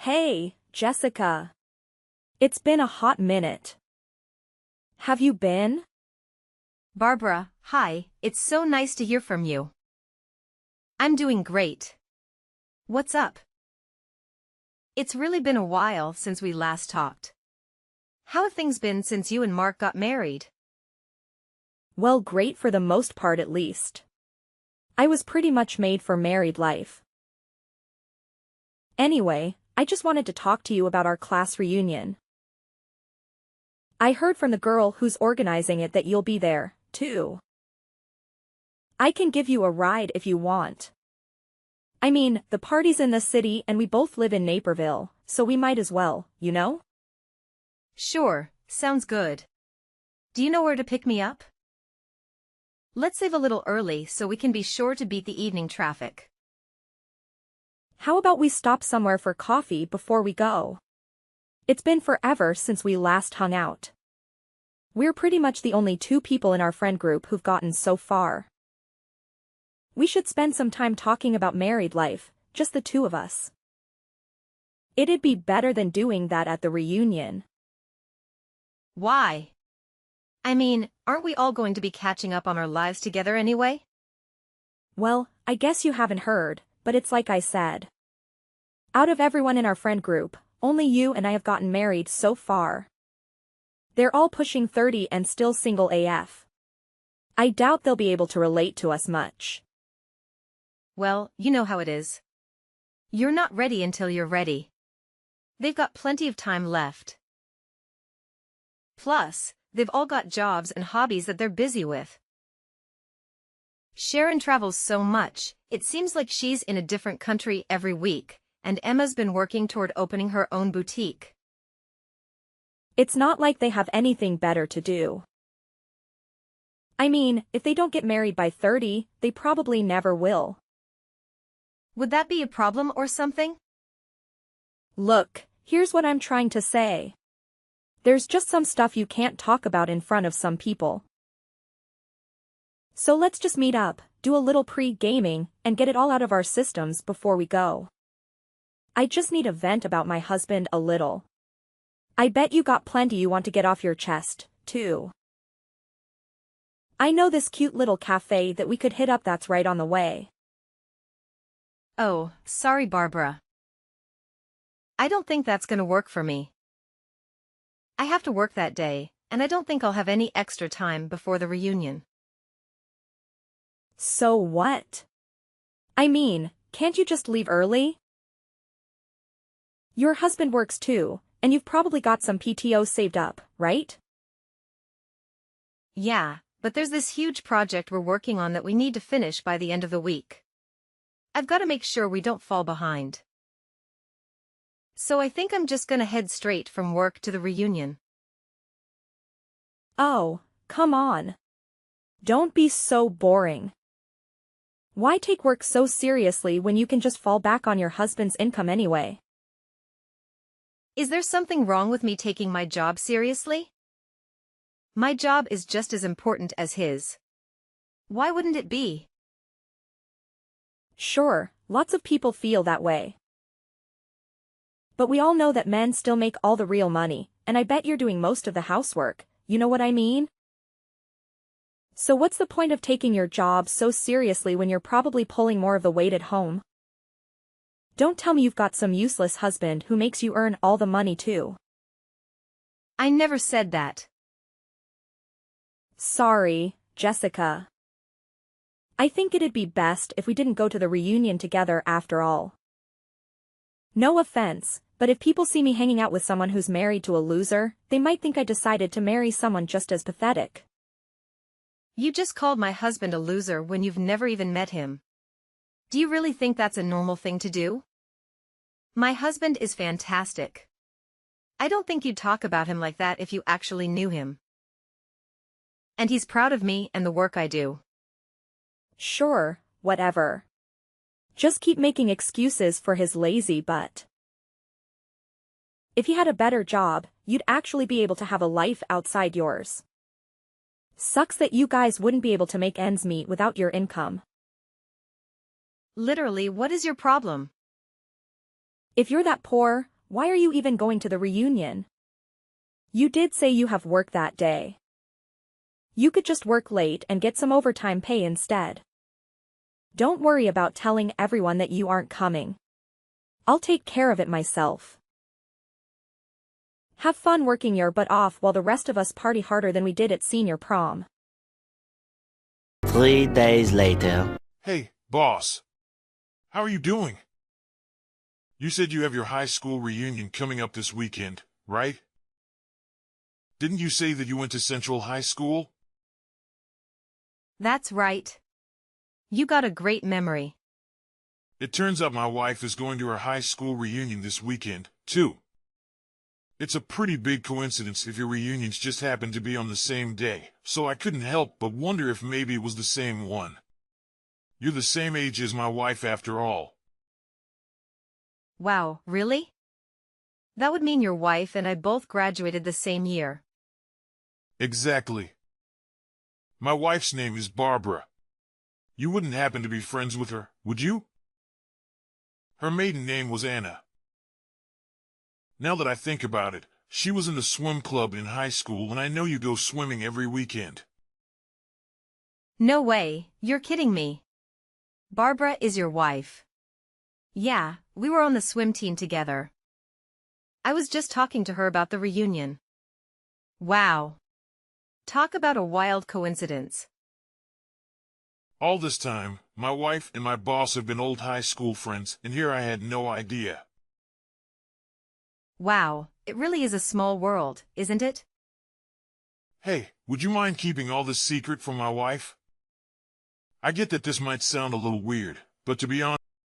Hey, Jessica. It's been a hot minute. Have you been? Barbara, hi, it's so nice to hear from you. I'm doing great. What's up? It's really been a while since we last talked. How have things been since you and Mark got married? Well, great for the most part at least. I was pretty much made for married life. Anyway, I just wanted to talk to you about our class reunion. I heard from the girl who's organizing it that you'll be there, too. I can give you a ride if you want. I mean, the party's in the city and we both live in Naperville, so we might as well, you know? Sure, sounds good. Do you know where to pick me up? Let's leave a little early so we can be sure to beat the evening traffic. How about we stop somewhere for coffee before we go? It's been forever since we last hung out. We're pretty much the only two people in our friend group who've gotten so far. We should spend some time talking about married life, just the two of us. It'd be better than doing that at the reunion. Why? I mean, aren't we all going to be catching up on our lives together anyway? Well, I guess you haven't heard, but it's like I said. Out of everyone in our friend group, only you and I have gotten married so far. They're all pushing 30 and still single AF. I doubt they'll be able to relate to us much. Well, you know how it is. You're not ready until you're ready. They've got plenty of time left. Plus, they've all got jobs and hobbies that they're busy with. Sharon travels so much, it seems like she's in a different country every week, and Emma's been working toward opening her own boutique. It's not like they have anything better to do. I mean, if they don't get married by 30, they probably never will. Would that be a problem or something? Look, here's what I'm trying to say. There's just some stuff you can't talk about in front of some people. So let's just meet up, do a little pre-gaming, and get it all out of our systems before we go. I just need to vent about my husband a little. I bet you got plenty you want to get off your chest, too. I know this cute little cafe that we could hit up that's right on the way. Oh, sorry, Barbara. I don't think that's gonna work for me. I have to work that day, and I don't think I'll have any extra time before the reunion. So what? I mean, can't you just leave early? Your husband works too, and you've probably got some PTO saved up, right? Yeah, but there's this huge project we're working on that we need to finish by the end of the week. I've got to make sure we don't fall behind. So I think I'm just gonna head straight from work to the reunion. Oh, come on. Don't be so boring. Why take work so seriously when you can just fall back on your husband's income anyway? Is there something wrong with me taking my job seriously? My job is just as important as his. Why wouldn't it be? Sure, lots of people feel that way. But we all know that men still make all the real money, and I bet you're doing most of the housework, you know what I mean? So what's the point of taking your job so seriously when you're probably pulling more of the weight at home? Don't tell me you've got some useless husband who makes you earn all the money too. I never said that. Sorry, Jessica. I think it'd be best if we didn't go to the reunion together after all. No offense, but if people see me hanging out with someone who's married to a loser, they might think I decided to marry someone just as pathetic. You just called my husband a loser when you've never even met him. Do you really think that's a normal thing to do? My husband is fantastic. I don't think you'd talk about him like that if you actually knew him. And he's proud of me and the work I do. Sure, whatever. Just keep making excuses for his lazy butt. If he had a better job, you'd actually be able to have a life outside yours. Sucks that you guys wouldn't be able to make ends meet without your income. Literally, what is your problem? If you're that poor, Why are you even going to the reunion? You did say you have work that day. You could just work late and get some overtime pay instead. Don't worry about telling everyone that you aren't coming. I'll take care of it myself. Have fun working your butt off while the rest of us party harder than we did at senior prom. 3 days later. Hey, boss. How are you doing? You said you have your high school reunion coming up this weekend, right? Didn't you say that you went to Central High School? That's right. You got a great memory. It turns out my wife is going to her high school reunion this weekend, too. It's a pretty big coincidence if your reunions just happen to be on the same day, so I couldn't help but wonder if maybe it was the same one. You're the same age as my wife after all. Wow, really? That would mean your wife and I both graduated the same year. Exactly. My wife's name is Barbara. You wouldn't happen to be friends with her, would you? Her maiden name was Anna. Now that I think about it, she was in the swim club in high school and I know you go swimming every weekend. No way, you're kidding me. Barbara is your wife. Yeah, we were on the swim team together. I was just talking to her about the reunion. Wow. Talk about a wild coincidence. All this time, my wife and my boss have been old high school friends, and here I had no idea. Wow, it really is a small world, isn't it? Hey, would you mind keeping all this secret from my wife? I get that this might sound a little weird, but to be honest,